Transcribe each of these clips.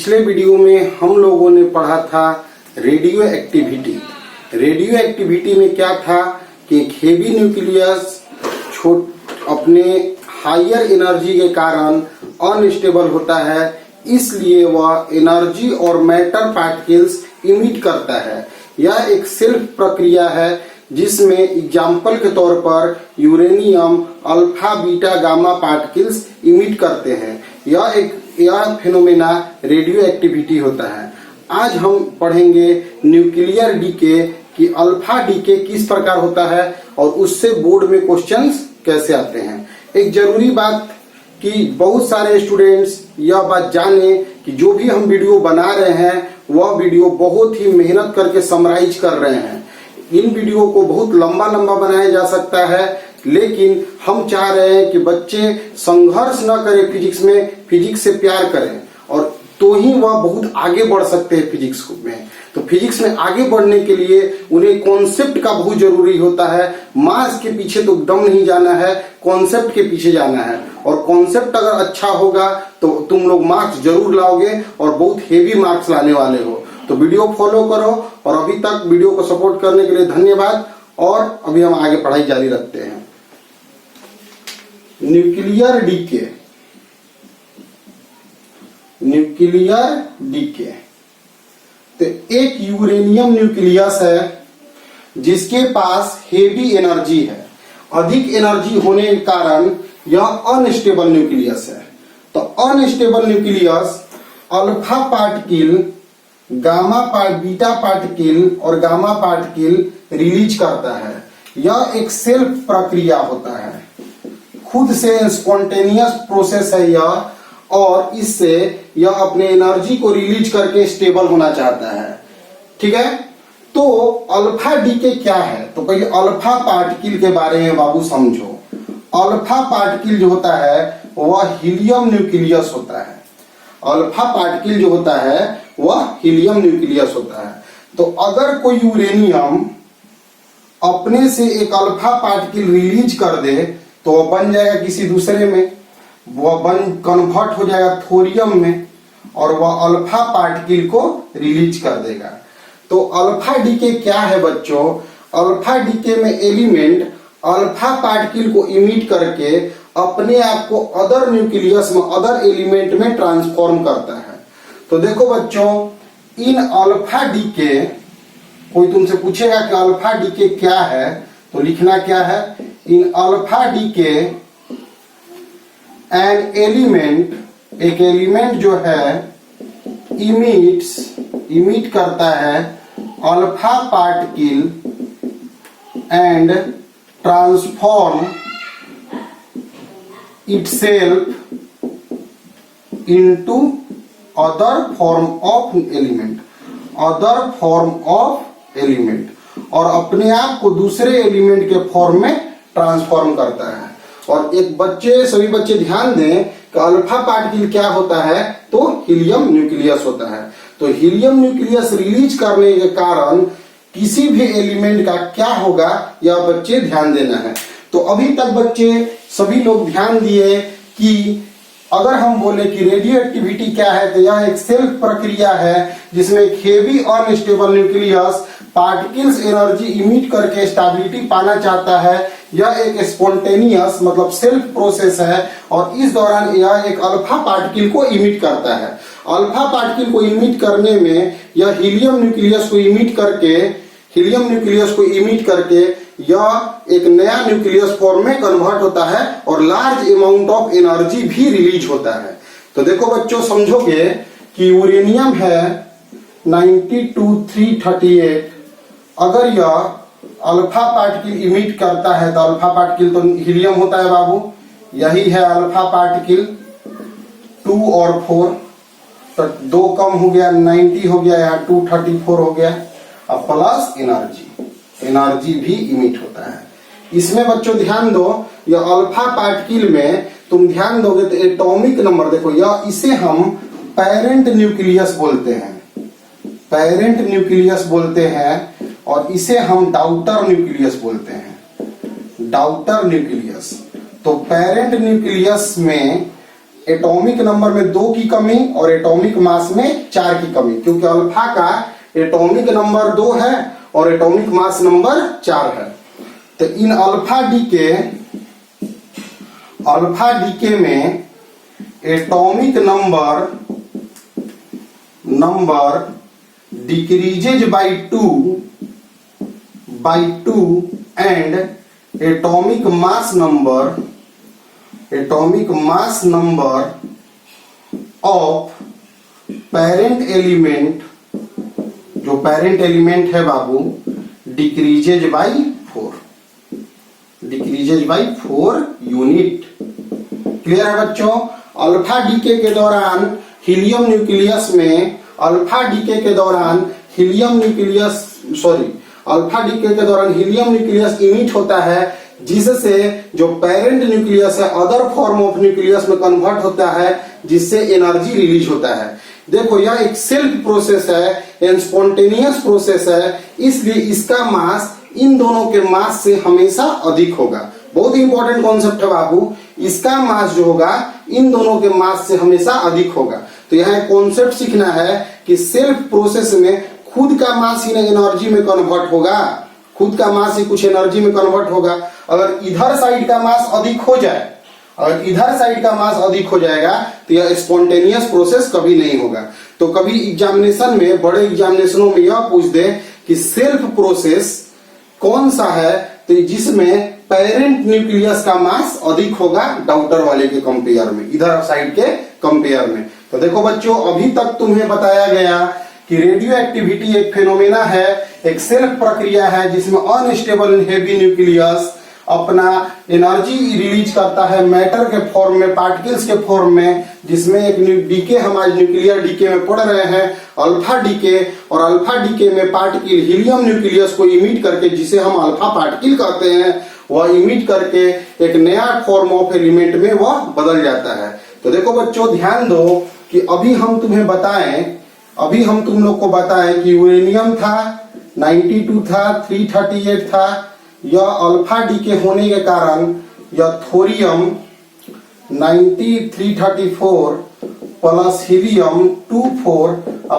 पिछले वीडियो में हम लोगों ने पढ़ा था रेडियो एक्टिविटी। रेडियो एक्टिविटी में क्या था कि एक हेवी न्यूक्लियस अपने हायर एनर्जी के कारण अनस्टेबल होता है, इसलिए वह एनर्जी और मैटर पार्टिकल्स इमिट करता है। यह एक सेल्फ प्रक्रिया है जिसमें एग्जाम्पल के तौर पर uranium alpha beta gamma particles emit करते हैं। यह फिनोमेना रेडियो एक्टिविटी होता है। आज हम पढ़ेंगे न्यूक्लियर डीके कि अल्फा डीके किस प्रकार होता है और उससे बोर्ड में क्वेश्चंस कैसे आते हैं। एक जरूरी बात कि बहुत सारे स्टूडेंट्स यह बात जाने कि जो भी हम वीडियो बना रहे हैं वह वीडियो बहुत ही मेहनत करके समराइज कर रहे हैं। इन वीडियो को बहुत लंबा लंबा बनाया जा सकता है, लेकिन हम चाह रहे हैं कि बच्चे संघर्ष न करें फिजिक्स में, फिजिक्स से प्यार करें और तो ही वह बहुत आगे बढ़ सकते हैं फिजिक्स में। तो फिजिक्स में आगे बढ़ने के लिए उन्हें कॉन्सेप्ट का बहुत जरूरी होता है। मार्क्स के पीछे तो दम नहीं जाना है, कॉन्सेप्ट के पीछे जाना है। और कॉन्सेप्ट अगर अच्छा होगा तो तुम लोग मार्क्स जरूर लाओगे और बहुत हेवी मार्क्स लाने वाले हो। तो वीडियो फॉलो करो और अभी तक वीडियो को सपोर्ट करने के लिए धन्यवाद। और अभी हम आगे पढ़ाई जारी रखते हैं। न्यूक्लियर डीके, न्यूक्लियर डीके तो एक यूरेनियम न्यूक्लियस है जिसके पास हेवी एनर्जी है। अधिक एनर्जी होने के कारण यह अनस्टेबल न्यूक्लियस है। तो unstable nucleus alpha particle, beta particle और गामा पार्टिकल रिलीज करता है। यह एक सेल्फ प्रक्रिया होता है, खुद से स्पॉन्टेनियस प्रोसेस है यह, और इससे यह अपने एनर्जी को रिलीज करके स्टेबल होना चाहता है। ठीक है, तो अल्फा डीके क्या है? तो पहले अल्फा पार्टिकल के बारे में बाबू समझो। अल्फा पार्टिकल जो होता है वह हीलियम न्यूक्लियस होता है। अल्फा पार्टिकल जो होता है वह हीलियम न्यूक्लियस होता है। तो अगर कोई यूरेनियम अपने से एक अल्फा पार्टिकल रिलीज कर दे तो वह बन जाएगा किसी दूसरे में, वह कन्वर्ट हो जाएगा थोरियम में और वह अल्फा पार्टिकल को रिलीज कर देगा। तो अल्फा डीके क्या है बच्चों? अल्फा डीके में एलिमेंट अल्फा पार्टिकल को इमिट करके अपने आप को अदर न्यूक्लियस में, अदर एलिमेंट में ट्रांसफॉर्म करता है। तो देखो बच्चों, इन अल्फा डीके, कोई तुमसे पूछेगा कि अल्फा डीके क्या है तो लिखना क्या है? इन अल्फा डीके एन एलिमेंट, एक एलिमेंट जो है इमिट करता है alpha particle and transform itself into other form of element, other form of element, और अपने आप को दूसरे एलिमेंट के फॉर्म में ट्रांसफॉर्म करता है। और एक बच्चे, सभी बच्चे ध्यान दें कि अल्फा पार्टिकल क्या होता है? तो हीलियम न्यूक्लियस होता है। तो हीलियम न्यूक्लियस रिलीज करने के कारण किसी भी एलिमेंट का क्या होगा यह बच्चे ध्यान देना है। तो अभी तक बच्चे सभी लोग ध्यान दिए कि अगर हम बोले कि रेडियो एक्टिविटी क्या है तो यह एक सेल्फ प्रक्रिया है जिसमें heavy unstable nucleus particles energy emit करके स्टेबिलिटी पाना चाहता है। यह एक स्पॉन्टेनियस मतलब सेल्फ प्रोसेस है और इस दौरान यह एक अल्फा पार्टिकल को इमिट करता है। अल्फा पार्टिकल को इमिट करने में यह हीलियम न्यूक्लियस को इमिट करके यह एक नया न्यूक्लियस फॉर्म में कन्वर्ट होता है और लार्ज अमाउंट ऑफ एनर्जी भी रिलीज होता है। तो देखो बच्चों, समझोगे कि यूरेनियम है 92,338, अगर यह अल्फा पार्टिकल इमिट करता है तो अल्फा पार्टिकल तो हीलियम होता है बाबू, यही है अल्फा पार्टिकल 2 और 4, तो 2 कम हो गया, 90 हो गया, यहाँ 234 हो गया। अब प्लस एनर्जी भी इमिट होता है। इसमें बच्चों ध्यान दो, यह अल्फा पार्टिकल में तुम ध्यान दोगे तो एटॉमिक नंबर देखो, यह इसे हम पेरेंट न्यूक्लियस बोलते हैं, पेरेंट न्यूक्लियस बोलते हैं, और इसे हम डाउटर न्यूक्लियस बोलते हैं, डाउटर न्यूक्लियस। तो पेरेंट न्यूक्लियस में एटॉमिक नंबर में 2 की कमी और एटॉमिक मास में 4 की कमी, क्योंकि अल्फा का एटॉमिक नंबर 2 है और एटॉमिक मास नंबर 4 है। तो इन अल्फा डीके में atomic number decreases bye 2 and atomic mass number of parent element, जो पेरेंट एलिमेंट है बाबू, डिक्रीजेज बाय 4 यूनिट। क्लियर है बच्चों? अल्फा डीके के दौरान हीलियम न्यूक्लियस इमिट होता है, जिससे जो पेरेंट न्यूक्लियस है अदर फॉर्म ऑफ न्यूक्लियस में कन्वर्ट होता है, जिससे एनर्जी रिलीज होता है। देखो यह एक सेल्फ प्रोसेस है, स्पॉन्टेनियस प्रोसेस है, इसलिए इसका मास इन दोनों के मास से हमेशा अधिक होगा। बहुत इंपॉर्टेंट कॉन्सेप्ट है बाबू, इसका मास जो होगा इन दोनों के मास से हमेशा अधिक होगा। तो यहाँ एक कॉन्सेप्ट सीखना है कि सेल्फ प्रोसेस में खुद का मास ही एनर्जी में कन्वर्ट होगा, खुद का मास ही कुछ एनर्जी में कन्वर्ट होगा। अगर इधर साइड का मास अधिक हो जाएगा तो यह स्पॉन्टेनियस प्रोसेस कभी नहीं होगा। तो कभी एग्जामिनेशन में, बड़े एग्जामिनेशनों में यह पूछ दे कि सेल्फ प्रोसेस कौन सा है, तो जिसमें पेरेंट न्यूक्लियस का मास अधिक होगा डाउटर वाले के कंपेयर में, इधर साइड के कंपेयर में। तो देखो बच्चों, अभी तक तुम्हें बताया गया कि रेडियो एक्टिविटी एक फेनोमेना है, एक सेल्फ प्रक्रिया है, जिसमें अनस्टेबल हेवी न्यूक्लियस अपना एनर्जी रिलीज करता है मैटर के फॉर्म में, पार्टिकल्स के फॉर्म में, जिसमें एक डीके, हम आज न्यूक्लियर डीके में पढ़ रहे हैं, अल्फा डीके। और अल्फा डीके में पार्टिकल हीलियम न्यूक्लियस को इमिट करके, जिसे हम अल्फा पार्टिकल कहते हैं, वह इमिट करके एक नया फॉर्म ऑफ एलिमेंट में वह बदल जाता है। तो देखो बच्चों, ध्यान दो कि अभी हम तुम लोग को बताएं कि यूरेनियम था 92 था, 338 था। यह अल्फा डीके होने के कारण यह thorium 334 plus helium 24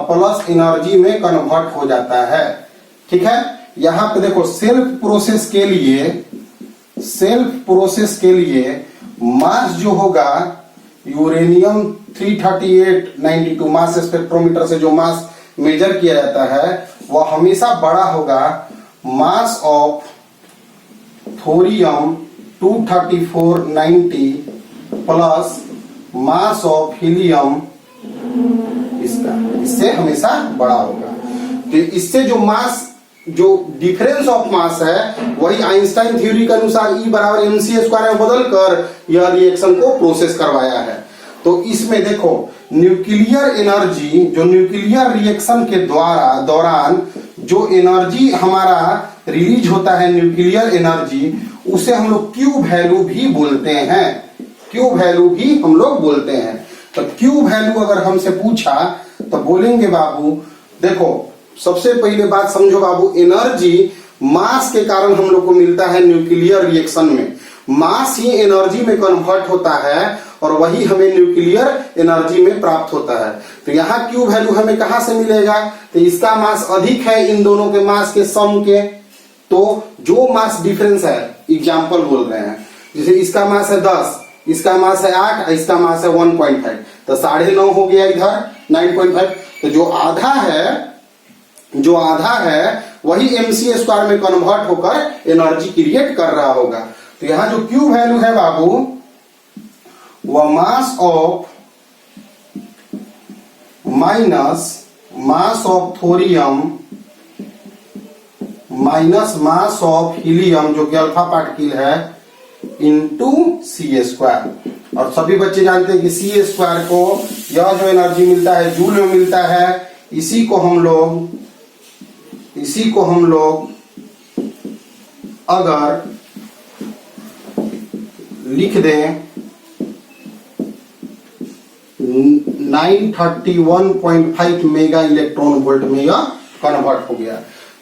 plus energy में कन्वर्ट हो जाता है। ठीक है, यहाँ पे देखो सेल्फ प्रोसेस के लिए मास जो होगा यूरेनियम 338 92 मास स्पेक्ट्रोमीटर से जो मास मेजर किया जाता है वह हमेशा बड़ा होगा mass of thorium 234 90 plus mass of helium, इससे हमेशा बड़ा होगा। तो इससे जो डिफरेंस ऑफ मास है वही आइंस्टाइन थ्योरी के अनुसार E बराबर mc² में बदल कर यह रिएक्शन को प्रोसेस करवाया है। तो इसमें देखो न्यूक्लियर एनर्जी, जो न्यूक्लियर रिएक्शन के दौरान जो एनर्जी हमारा रिलीज होता है, न्यूक्लियर एनर्जी, उसे हम लोग क्यू वैल्यू भी बोलते हैं। तो क्यू वैल्यू अगर हमसे पूछा तो बोलेंगे बाबू, देखो सबसे पहले बात समझो बाबू, एनर्जी मास के कारण हम लोग को मिलता है न्यूक्लियर रिएक्शन में। मास ही एनर्जी में कन्वर्ट होता है और वही हमें न्यूक्लियर एनर्जी में प्राप्त होता है। तो यहाँ क्यू वैल्यू हमें कहां से मिलेगा? तो इसका मास अधिक है इन दोनों के मास के सम के, तो जो मास डिफरेंस है, एग्जाम्पल बोल रहे हैं, जैसे इसका मास है 10, इसका मास है 8, इसका मास है 1.5, तो 9.5 हो गया, इधर 9.5। तो जो आधा है वही mc² में कन्वर्ट होकर एनर्जी क्रिएट कर रहा होगा। तो यहां जो क्यू वैल्यू है बाबू, वह mass of minus mass of thorium minus mass of helium, जो कि अल्फा पार्टिकल है, इनटू c²। और सभी बच्चे जानते हैं कि c² को यह जो एनर्जी मिलता है जूल में मिलता है। इसी को हम लोग अगर लिख दें 931.5 मेगा इलेक्ट्रॉन वोल्ट में यह कन्वर्ट हो गया।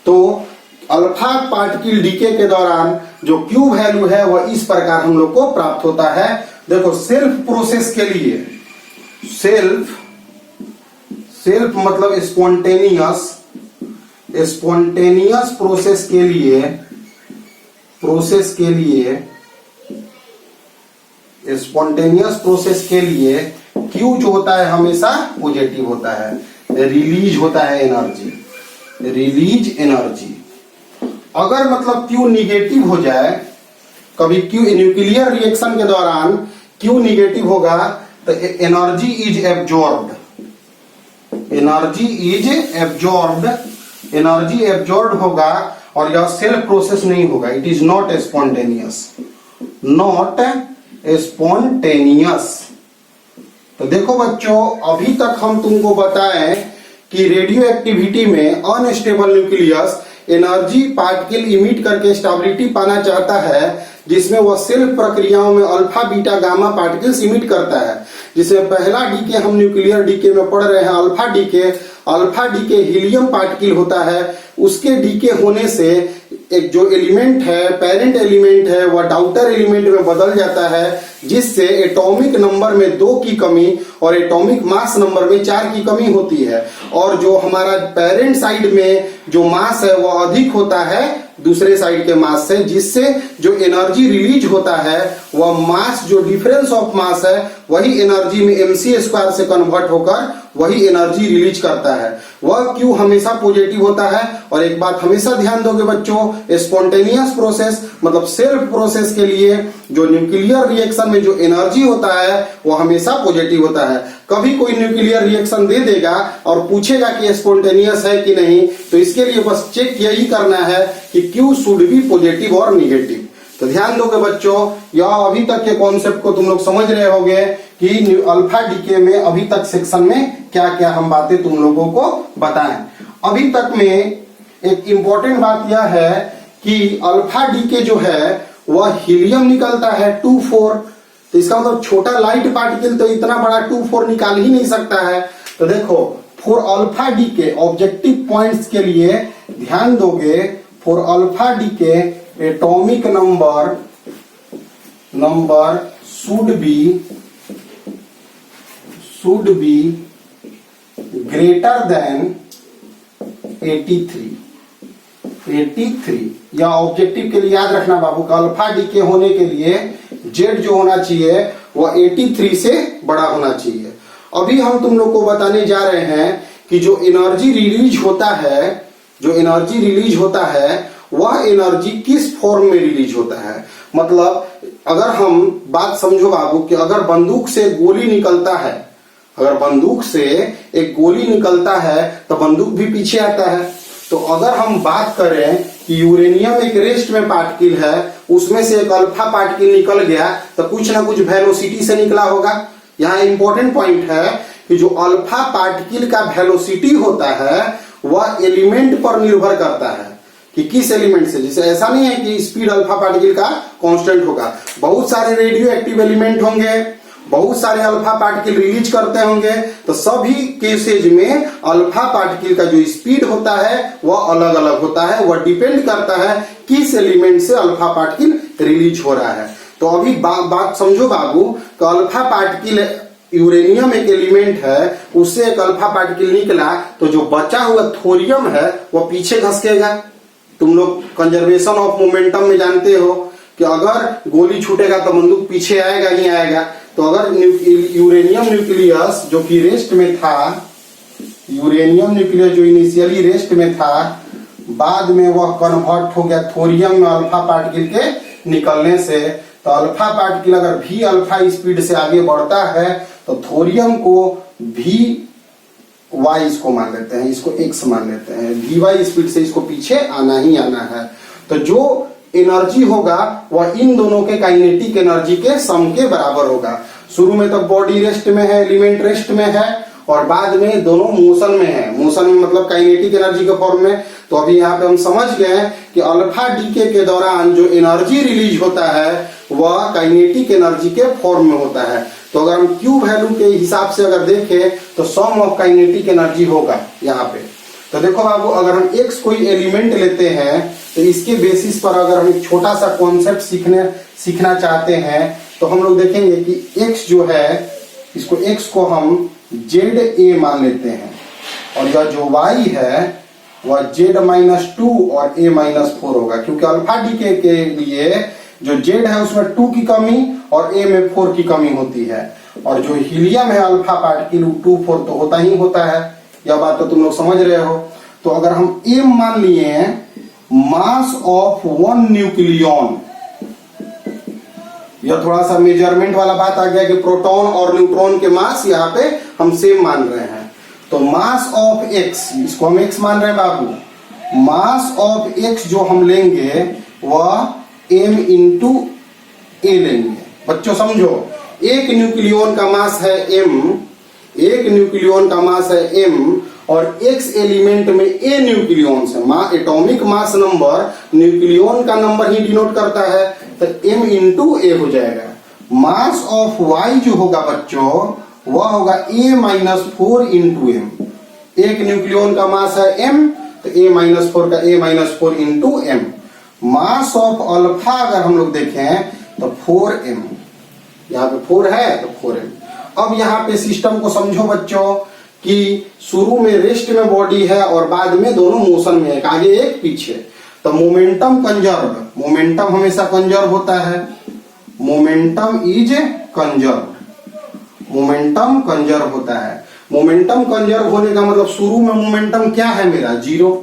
तो अल्फा पार्टिकल डीके के दौरान जो क्यू वैल्यू है वह इस प्रकार हम लोग को प्राप्त होता है। देखो सेल्फ प्रोसेस के लिए, सेल्फ मतलब स्पॉन्टेनियस प्रोसेस के लिए स्पॉन्टेनियस प्रोसेस के लिए क्यू जो होता है हमेशा पॉजिटिव होता है, रिलीज होता है एनर्जी, रिलीज एनर्जी। अगर मतलब क्यू निगेटिव हो जाए, कभी क्यू न्यूक्लियर रिएक्शन के दौरान क्यू निगेटिव होगा तो energy is absorbed, energy absorb होगा और यह सेल्फ प्रोसेस नहीं होगा। It is not spontaneous. तो देखो बच्चों, अभी तक हम तुमको बताएं कि रेडियो एक्टिविटी में unstable nucleus energy particle emit करके स्टेबिलिटी पाना चाहता है, जिसमें वह सेल्फ प्रक्रियाओं में alpha beta gamma particles emit करता है। जिसमें पहला डीके हम न्यूक्लियर डीके में पढ़ रहे हैं, अल्फा डीके हीलियम पार्टिकल होता है। उसके डीके होने से एक जो एलिमेंट है, पेरेंट एलिमेंट है, वह डाउटर एलिमेंट में बदल जाता है, जिससे एटॉमिक नंबर में 2 की कमी और एटॉमिक मास नंबर में 4 की कमी होती है। और जो हमारा पेरेंट साइड में जो मास है वह अधिक होता है दूसरे साइड के मास से, जिससे जो एनर्जी रिलीज होता है वह मास, जो डिफरेंस ऑफ मास है, वही एनर्जी में mc² से कन्वर्ट होकर वही एनर्जी रिलीज करता है। वह क्यू हमेशा पॉजिटिव होता है। और एक बात हमेशा ध्यान दोगे बच्चों, स्पॉन्टेनियस प्रोसेस मतलब सेल्फ प्रोसेस के लिए जो न्यूक्लियर रिएक्शन में जो एनर्जी होता है वह हमेशा पॉजिटिव होता है। कभी कोई न्यूक्लियर रिएक्शन दे देगा और पूछेगा कि स्पॉन्टेनियस है कि नहीं, तो इसके लिए बस चेक यही करना है कि क्यू शुड बी पॉजिटिव और निगेटिव। तो ध्यान दोगे बच्चों, यह अभी तक के कॉन्सेप्ट को तुम लोग समझ रहे होगे कि अल्फा डीके में अभी तक सेक्शन में क्या क्या हम बातें तुम लोगों को बताएं। अभी तक में एक इंपॉर्टेंट बात यह है कि अल्फा डीके जो है वह हीलियम निकलता है 2,4। तो इसका मतलब छोटा लाइट पार्टिकल तो इतना बड़ा 2,4 निकाल ही नहीं सकता है। तो देखो, for alpha decay objective points के लिए ध्यान दोगे, for alpha decay atomic number should be greater than 83। या ऑब्जेक्टिव के लिए याद रखना बाबू का अल्फा डीके होने के लिए जेड जो होना चाहिए वह 83 से बड़ा होना चाहिए। अभी हम तुम लोग को बताने जा रहे हैं कि जो एनर्जी रिलीज होता है वह एनर्जी किस फॉर्म में रिलीज होता है। मतलब अगर हम बात समझो बाबू कि अगर बंदूक से गोली निकलता है, अगर बंदूक से एक गोली निकलता है तो बंदूक भी पीछे आता है। तो अगर हम बात करें कि यूरेनियम एक रेस्ट में पार्टिकल है, उसमें से एक अल्फा पार्टिकल निकल गया तो कुछ ना कुछ वेलोसिटी से निकला होगा। यहाँ इंपॉर्टेंट पॉइंट है कि जो अल्फा पार्टिकल का वेलोसिटी होता है वह एलिमेंट पर निर्भर करता है कि किस एलिमेंट से। जैसे ऐसा नहीं है कि स्पीड अल्फा पार्टिकल का कांस्टेंट होगा। बहुत सारे रेडियो एक्टिव एलिमेंट होंगे, बहुत सारे अल्फा पार्टिकल रिलीज करते होंगे, तो सभी केसेज में अल्फा पार्टिकल का जो स्पीड होता है वह अलग अलग होता है। वह डिपेंड करता है किस एलिमेंट से अल्फा पार्टिकल रिलीज हो रहा है। तो अभी बात समझो बाबू कि अल्फा पार्टिकल, यूरेनियम एक एलिमेंट है, उससे एक अल्फा पार्टिकल निकला तो जो बचा हुआ थोरियम है वह पीछे धसकेगा। तुम लोग कंजर्वेशन ऑफ मोमेंटम में जानते हो कि अगर गोली छूटेगा तो बंदूक पीछे आएगा ही आएगा। तो अगर यूरेनियम न्यूक्लियस जो कि रेस्ट में था, यूरेनियम न्यूक्लियस जो इनिशियली रेस्ट में था, बाद में वह कन्वर्ट हो गया थोरियम में अल्फा पार्टिकल के निकलने से। तो अल्फा पार्टिकल अगर भी अल्फा स्पीड से आगे बढ़ता है तो थोरियम को भी वाई इसको मान लेते हैं, इसको एक्स मान लेते हैं, वी वाई स्पीड से इसको पीछे आना ही आना है। तो जो एनर्जी होगा वह इन दोनों के काइनेटिक एनर्जी के सम के बराबर होगा। शुरू में तो बॉडी रेस्ट में है, एलिमेंट रेस्ट में है, और बाद में दोनों मोशन में है। मोशन में मतलब काइनेटिक एनर्जी के फॉर्म में। तो अभी यहाँ पे हम समझ गए कि अल्फा डीके के दौरान जो एनर्जी रिलीज होता है वह काइनेटिक एनर्जी के फॉर्म में होता है। तो अगर हम क्यू वैल्यू के हिसाब से अगर देखें तो सम ऑफ काइनेटिक एनर्जी होगा यहाँ पे। तो देखो बाबू, अगर हम एक्स कोई एलिमेंट लेते हैं तो इसके बेसिस पर अगर हम एक छोटा सा कॉन्सेप्ट सीखना चाहते हैं तो हम लोग देखेंगे कि x जो है, इसको x को हम ZA मान लेते हैं, और यह जो y है वह Z-2 और A-4 होगा, क्योंकि अल्फा डीके के लिए जो Z है उसमें 2 की कमी और A में 4 की कमी होती है, और जो हीलियम है अल्फा पार्टिकल 2-4 तो होता ही होता है। यह बात तो तुम लोग समझ रहे हो। तो अगर हम M मान लिए हैं, मास ऑफ 1 न्यूक्लियन, यह थोड़ा सा मेजरमेंट वाला बात आ गया कि प्रोटॉन और न्यूट्रॉन के मास यहाँ पे हम सेम मान रहे हैं। तो मास ऑफ x, इसको हम x मान रहे हैं बाबू, मास ऑफ x जो हम लेंगे वह m इंटू a लेंगे। बच्चों समझो, एक न्यूक्लियन का मास है m, एक न्यूक्लियन का मास है m, और x एलिमेंट में a न्यूक्लियंस है। एटॉमिक मास नंबर न्यूक्लियन का नंबर ही डिनोट करता है, तो m इंटू a हो जाएगा। मास ऑफ y जो होगा बच्चों वह होगा A-4 इंटू m। एक न्यूक्लियन का मास है m, तो A-4 का A-4 into m। Mass of alpha अगर हम लोग देखें तो 4m, यहाँ पे 4 है तो 4m। अब यहाँ पे सिस्टम को समझो बच्चों कि शुरू में रेस्ट में बॉडी है और बाद में दोनों मोशन में, एक आगे एक पीछे। तो मोमेंटम कंजर्व, मोमेंटम हमेशा कंजर्व होता है, momentum is conserve, momentum conserve होता है। मोमेंटम कंजर्व होने का मतलब शुरू में मोमेंटम क्या है मेरा, 0।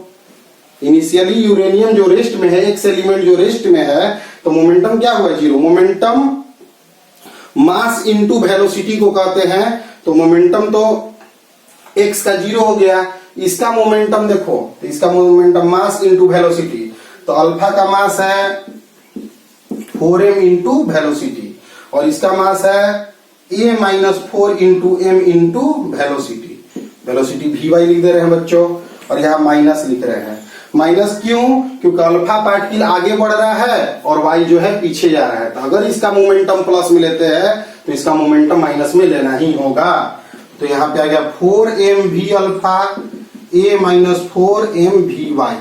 इनिशियली यूरेनियम जो रेस्ट में है, एक्स एलिमेंट जो रेस्ट में है, तो मोमेंटम क्या हुआ, 0। मोमेंटम मास इनटू वेलोसिटी को कहते हैं, तो मोमेंटम तो एक्स का 0 हो गया। इसका मोमेंटम देखो, तो इसका मोमेंटम मास इनटू वेलोसिटी, तो अल्फा का मास है 4m इंटू वेलोसिटी, और इसका मास है A-4 into m into velocity. Velocity Vy लिख दे रहे हैं बच्चों, और यहाँ माइनस लिख रहे हैं। माइनस क्यों, क्योंकि अल्फा पार्टिकल आगे बढ़ रहा है और y जो है पीछे जा रहा है। तो अगर इसका मोमेंटम प्लस में लेते हैं तो इसका मोमेंटम माइनस में लेना ही होगा। तो यहाँ पे आ गया 4mv अल्फा A-4m Vy।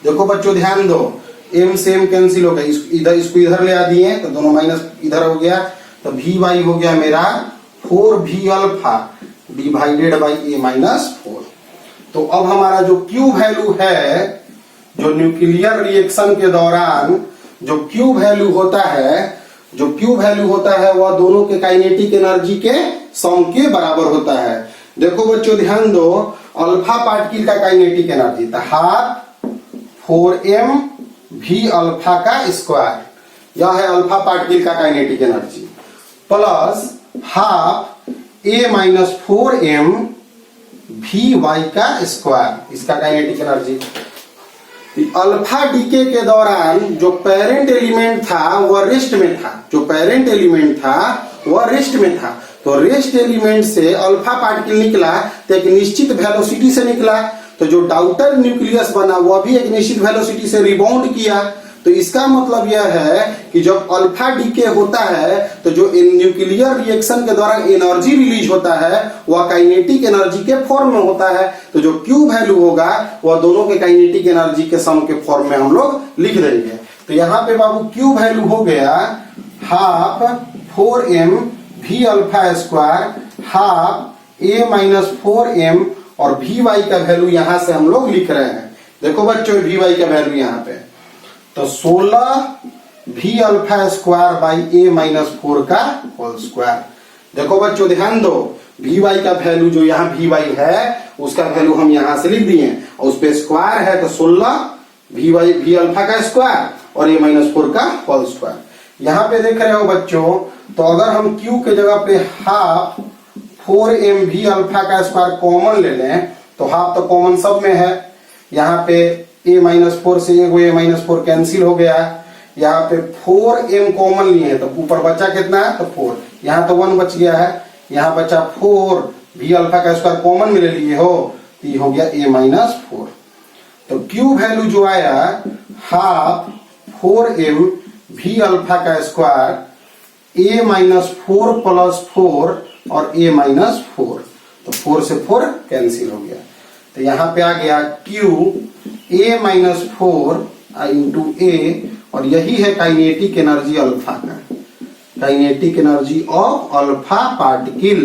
देखो बच्चों ध्यान दो, m से m कैंसिल हो गया, इसको इधर ले आ दिए तो दोनों माइनस इधर हो गया, तो Vy हो गया मेरा 4v alpha divided by A-4। तो अब हमारा जो Q वैल्यू है, जो न्यूक्लियर रिएक्शन के दौरान जो Q वैल्यू होता है, जो Q वैल्यू होता है वह दोनों के काइनेटिक एनर्जी के सम के बराबर होता है। देखो बच्चों ध्यान दो, अल्फा पार्टिकल का काइनेटिक एनर्जी था हाफ 4m v अल्फा का स्क्वायर, यह है अल्फा पार्टिकल का kinetic energy, plus half A-4m Vy का स्क्वायर, इसका काइनेटिक एनर्जी। अल्फा डीके के दौरान जो पेरेंट एलिमेंट था वह रेस्ट में था, जो पेरेंट एलिमेंट था वह रेस्ट में था, तो रेस्ट एलिमेंट से अल्फा पार्टिकल निकला तो एक निश्चित वेलोसिटी से निकला, तो जो डाउटर न्यूक्लियस बना वह भी एक निश्चित वेलोसिटी से रिबाउंड किया। तो इसका मतलब यह है कि जब अल्फा डीके होता है तो जो न्यूक्लियर रिएक्शन के द्वारा एनर्जी रिलीज होता है वह काइनेटिक एनर्जी के फॉर्म में होता है, तो जो Q वैल्यू होगा वह दोनों के काइनेटिक एनर्जी के सम के फॉर्म में हम लोग लिख देंगे। तो यहाँ पे बाबू Q वैल्यू हो गया half 4m v alpha square half A-4m, और Vy का वैल्यू यहां से हम लोग लिख रहे हैं। देखो बच्चों Vy का वैल्यू यहाँ पे, तो 16 v alpha square by A-4 का होल स्क्वायर। देखो बच्चों ध्यान दो, Vy का वैल्यू जो यहाँ Vy है उसका वैल्यू हम यहां से लिख दिए, और उस पे स्क्वायर है तो 16 v अल्फा का स्क्वायर और A-4 का होल स्क्वायर। यहाँ पे देख रहे हो बच्चों, तो अगर हम Q के जगह पे हाफ 4m v अल्फा का स्क्वायर कॉमन ले लें, तो हाफ तो कॉमन सब में है, यहाँ पे A-4 से एगो A-4 कैंसिल हो गया, यहाँ पे 4m कॉमन लिए हैं तो ऊपर बचा कितना है, तो 4, यहाँ तो 1 बच गया है, यहाँ बचा 4 v अल्फा का स्क्वायर कॉमन में ले लिए हो, तो ये हो गया A-4। तो Q वैल्यू जो आया हाफ 4m v अल्फा का स्क्वायर A-4 प्लस 4 और A-4, तो 4 से 4 कैंसिल हो गया, तो यहाँ पे आ गया Q A-4 इंटू A, और यही है काइनेटिक एनर्जी अल्फा का। Kinetic energy of alpha particle.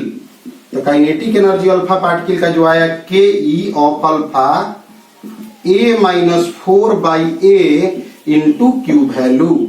तो काइनेटिक एनर्जी अल्फा पार्टिकल का जो आया के ई of alpha A minus 4/a into Q value.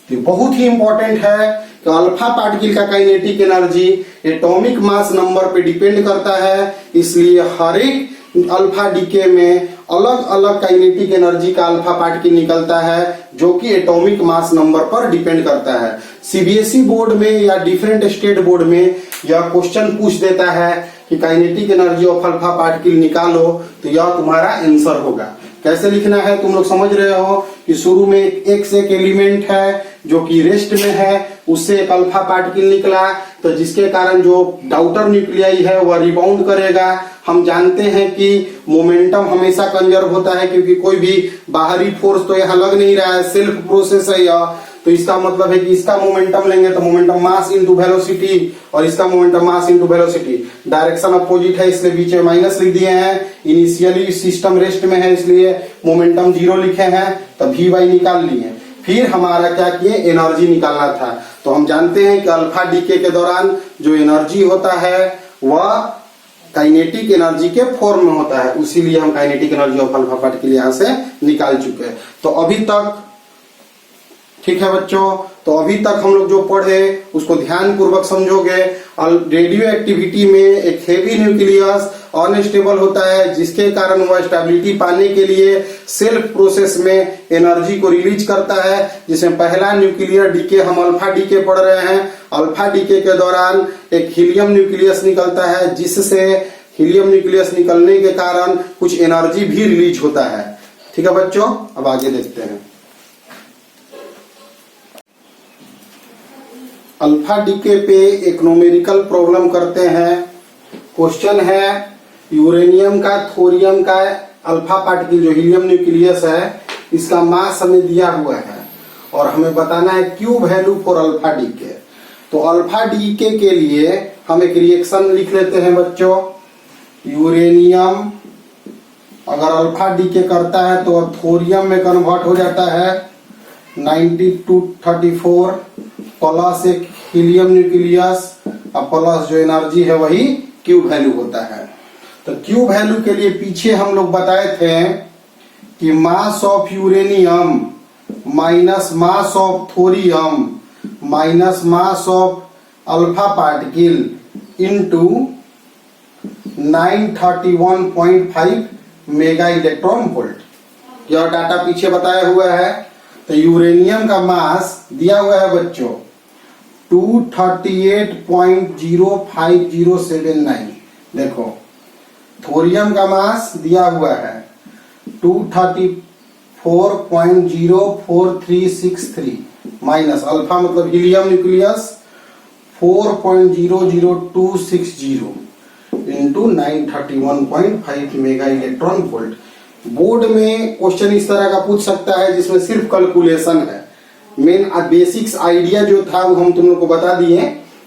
तो बहुत ही इंपॉर्टेंट है कि अल्फा पार्टिकल का kinetic energy atomic mass number पे डिपेंड करता है, इसलिए हर एक अल्फा डीके में अलग अलग काइनेटिक एनर्जी का अल्फा पार्टिकल निकलता है जो कि एटॉमिक मास नंबर पर डिपेंड करता है। सीबीएसई बोर्ड में या डिफरेंट स्टेट बोर्ड में यह क्वेश्चन पूछ देता है कि kinetic energy of alpha particle निकालो, तो यह तुम्हारा आंसर होगा। कैसे लिखना है तुम लोग समझ रहे हो कि शुरू में एक से एक एलिमेंट है जो कि रेस्ट में है, उससे एक अल्फा पार्टिकल निकला, तो जिसके कारण जो डाउटर न्यूक्लियाई है वह रिबाउंड करेगा। हम जानते हैं कि मोमेंटम हमेशा कंजर्व होता है क्योंकि कोई भी बाहरी फोर्स तो यहाँ लग नहीं रहा है, सेल्फ प्रोसेस है यह। तो इसका मतलब है कि इसका मोमेंटम लेंगे तो मोमेंटम मास इनटू वेलोसिटी, और इसका momentum mass into velocity. Direction opposite है इसलिए बीच में माइनस लिख दिए हैं। इनिशियली सिस्टम रेस्ट में है इसलिए मोमेंटम 0 लिखे हैं, तो वी बाई निकाल लिए। फिर हमारा क्या किए, एनर्जी निकालना था। तो हम जानते हैं कि अल्फा डीके के दौरान जो एनर्जी होता है वह काइनेटिक एनर्जी के फॉर्म में होता है, इसीलिए हम kinetic energy of alpha particle यहां से निकाल चुके हैं। तो अभी तक ठीक है बच्चों, तो अभी तक हम लोग जो पढ़े उसको ध्यान पूर्वक समझोगे। रेडियो एक्टिविटी में एक हेवी न्यूक्लियस अनस्टेबल होता है, जिसके कारण वह स्टेबिलिटी पाने के लिए सेल्फ प्रोसेस में एनर्जी को रिलीज करता है, जिसमें पहला न्यूक्लियर डीके हम अल्फा डीके पढ़ रहे हैं। अल्फा डीके के दौरान एक हीलियम न्यूक्लियस निकलता है, जिससे हीलियम न्यूक्लियस निकलने के कारण कुछ एनर्जी भी रिलीज होता है। ठीक है बच्चों, अब आगे देखते हैं। अल्फा डीके पे एक न्यूमेरिकल प्रॉब्लम करते हैं। क्वेश्चन है यूरेनियम का, थोरियम का अल्फा पार्टिकल जो हीलियम न्यूक्लियस है, इसका मास हमें दिया हुआ है और हमें बताना है Q value for alpha decay. तो अल्फा डीके के लिए हम एक रिएक्शन लिख लेते हैं बच्चों। यूरेनियम अगर अल्फा डीके करता है तो थोरियम में कन्वर्ट हो जाता है 9234 प्लस एक हीलियम न्यूक्लियस और प्लस जो एनर्जी है वही क्यू वैल्यू होता है। तो क्यू वैल्यू के लिए पीछे हम लोग बताए थे कि मास of uranium minus mass of thorium minus mass of alpha particle into 931.5 mega electron volt. यह डाटा पीछे बताया हुआ है। तो यूरेनियम का मास दिया हुआ है बच्चों 238.05079। देखो थोरियम का मास दिया हुआ है 234.04363 माइनस अल्फा मतलब helium nucleus 4.00260 into 931.5 mega electron volt. Board में क्वेश्चन इस तरह का पूछ सकता है जिसमें सिर्फ कैलकुलेशन है। मेन बेसिक्स आइडिया जो था वो हम तुम लोग को बता दिए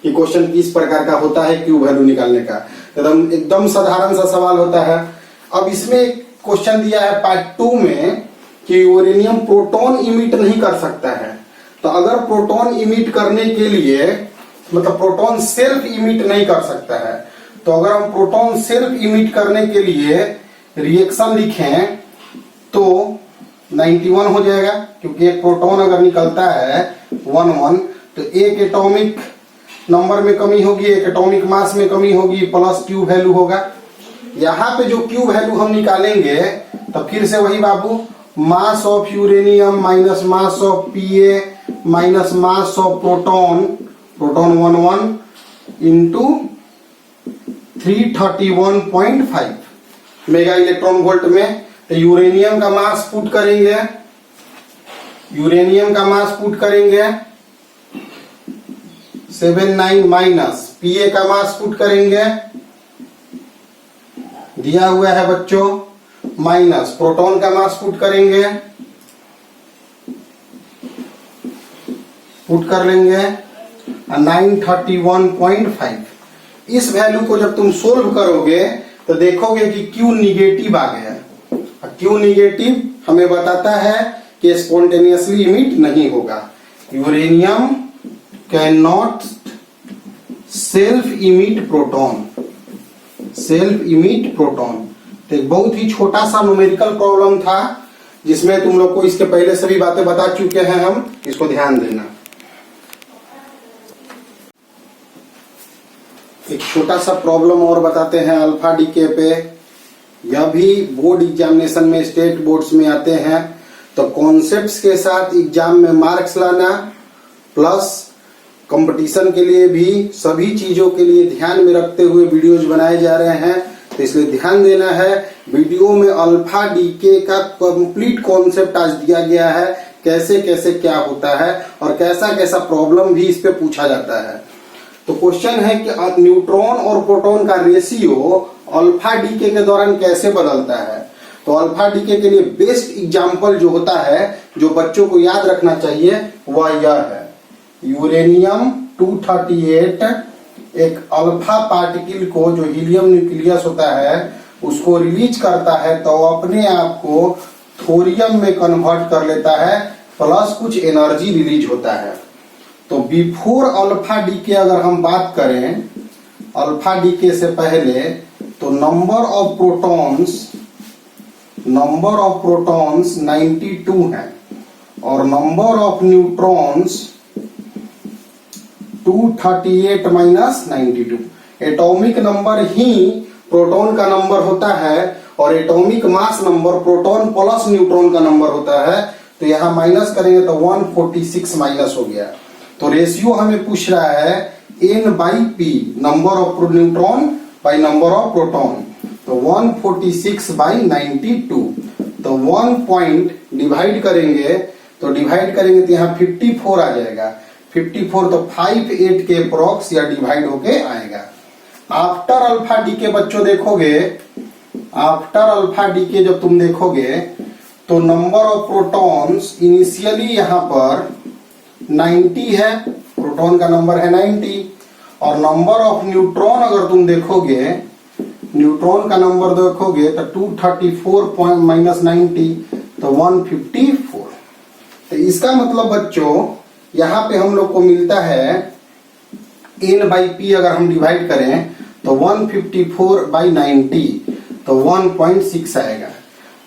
कि क्वेश्चन किस प्रकार का होता है क्यू वैल्यू निकालने का। एकदम साधारण सा सवाल होता है। अब इसमें क्वेश्चन दिया है पार्ट 2 में कि यूरेनियम प्रोटॉन इमिट नहीं कर सकता है। तो अगर प्रोटॉन इमिट करने के लिए मतलब प्रोटॉन सेल्फ इमिट नहीं कर सकता है, तो अगर हम प्रोटॉन सेल्फ इमिट करने के लिए रिएक्शन लिखें तो 91 हो जाएगा, क्योंकि एक प्रोटॉन अगर निकलता है 11 तो एक एटॉमिक नंबर में कमी होगी, एक एटॉमिक मास में कमी होगी, प्लस क्यू वैल्यू होगा। यहाँ पे जो क्यू वैल्यू हम निकालेंगे तो फिर से वही बाबू, mass of uranium minus mass of PA minus mass of proton 11 into 331.5 mega electron volt में। तो यूरेनियम का मास पुट करेंगे, यूरेनियम का मास पुट करेंगे 79 माइनस पीए का मास पुट करेंगे दिया हुआ है बच्चों, माइनस प्रोटॉन का मास पुट करेंगे, पुट कर लेंगे 931.5। इस वैल्यू को जब तुम सोल्व करोगे तो देखोगे कि क्यू निगेटिव आ गया। क्यू निगेटिव हमें बताता है कि स्पॉन्टेनियसली इमिट नहीं होगा। Uranium can not self emit proton, self emit proton. तो एक बहुत ही छोटा सा न्यूमेरिकल प्रॉब्लम था जिसमें तुम लोग को इसके पहले सभी बातें बता चुके हैं हम, इसको ध्यान देना। एक छोटा सा प्रॉब्लम और बताते हैं अल्फा डीके पे। यह भी बोर्ड एग्जामिनेशन में, स्टेट बोर्ड्स में आते हैं। तो कॉन्सेप्ट्स के साथ एग्जाम में मार्क्स लाना, प्लस कंपटीशन के लिए भी सभी चीजों के लिए ध्यान में रखते हुए वीडियोज बनाए जा रहे हैं। तो इसलिए ध्यान देना है। वीडियो में अल्फा डीके का कंप्लीट कॉन्सेप्ट आज दिया गया है, कैसे कैसे क्या होता है और कैसा कैसा प्रॉब्लम भी इस पे पूछा जाता है। तो क्वेश्चन है कि न्यूट्रॉन और प्रोटॉन का रेशियो अल्फा डीके के दौरान कैसे बदलता है। तो अल्फा डीके के लिए बेस्ट एग्जांपल जो होता है, जो बच्चों को याद रखना चाहिए, वह यह है। यूरेनियम 238 एक अल्फा पार्टिकल को, जो हीलियम न्यूक्लियस होता है, उसको रिलीज करता है तो अपने आप को थोरियम में कन्वर्ट कर लेता है, प्लस कुछ एनर्जी रिलीज होता है। तो बिफोर अल्फा डीके अगर हम बात करें, अल्फा डीके से पहले, तो नंबर ऑफ प्रोटॉन्स 92 है और number of neutrons 238 minus 92। Atomic number he proton का नंबर होता है और atomic mass number proton plus neutron का नंबर होता है। तो यहां माइनस करेंगे तो 146 माइनस हो गया। तो रेशियो हमें पूछ रहा है n by P, number of neutron by number of proton. तो 146 बाई 92। तो 1 पॉइंट डिवाइड करेंगे तो यहाँ 54 आ जाएगा। 54 तो 58 के अप्रॉक्स या डिवाइड होके आएगा। आफ्टर अल्फा डीके बच्चों देखोगे, आफ्टर अल्फा डीके जब तुम देखोगे तो नंबर ऑफ प्रोटॉन्स इनिशियली यहाँ पर 90 है, प्रोटॉन का नंबर है 90, और नंबर ऑफ न्यूट्रॉन अगर तुम देखोगे, न्यूट्रॉन का नंबर देखोगे तो 234 माइनस 90 तो 154। तो इसका मतलब बच्चों यहाँ पे हम लोग को मिलता है n बाई पी, अगर हम डिवाइड करें तो 154 बाई 90 तो 1.6 आएगा।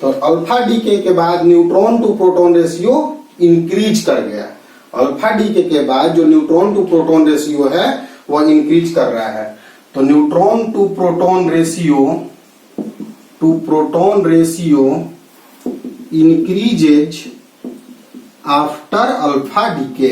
तो अल्फा डीके के बाद neutron to proton ratio increase कर गया। अल्फा डीके के बाद जो न्यूट्रॉन टू प्रोटॉन रेशियो है वह इंक्रीज कर रहा है। तो neutron to proton ratio increases after alpha decay.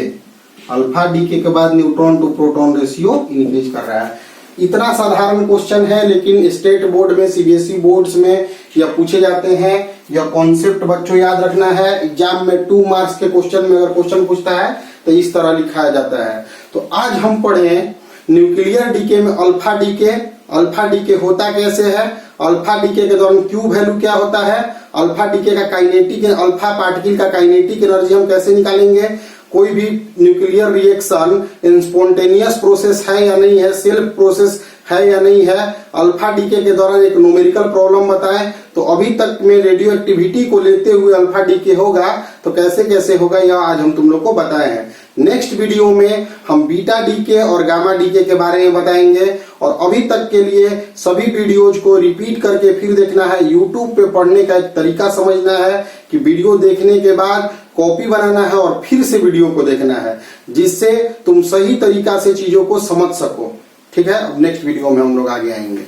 Alpha decay के बाद neutron to proton ratio increase कर रहा है। इतना साधारण क्वेश्चन है, लेकिन स्टेट बोर्ड में, सीबीएसई बोर्ड्स में यह पूछे जाते हैं। यह कॉन्सेप्ट बच्चों याद रखना है। एग्जाम में 2 मार्क्स के क्वेश्चन में अगर क्वेश्चन पूछता है तो इस तरह लिखाया जाता है। तो आज हम पढ़े न्यूक्लियर डीके में अल्फा डीके। अल्फा डीके होता कैसे है, अल्फा डीके के दौरान क्यू वैल्यू क्या होता है, अल्फा डीके का काइनेटिक, अल्फा पार्टिकल का काइनेटिक एनर्जी हम कैसे निकालेंगे, कोई भी न्यूक्लियर रिएक्शन स्पॉन्टेनियस प्रोसेस है या नहीं है, सेल्फ प्रोसेस है या नहीं है, अल्फा डीके के दौरान एक न्यूमेरिकल प्रॉब्लम बताएं। तो अभी तक में रेडियो एक्टिविटी को लेते हुए अल्फा डीके होगा तो कैसे कैसे होगा यह आज हम तुम लोग को बताए हैं। नेक्स्ट वीडियो में हम बीटा डीके और गामा डीके के बारे में बताएंगे। और अभी तक के लिए सभी वीडियोज को रिपीट करके फिर देखना है। यूट्यूब पे पढ़ने का एक तरीका समझना है कि वीडियो देखने के बाद कॉपी बनाना है और फिर से वीडियो को देखना है, जिससे तुम सही तरीका से चीजों को समझ सको। ठीक है, अब नेक्स्ट वीडियो में हम लोग आगे आएंगे।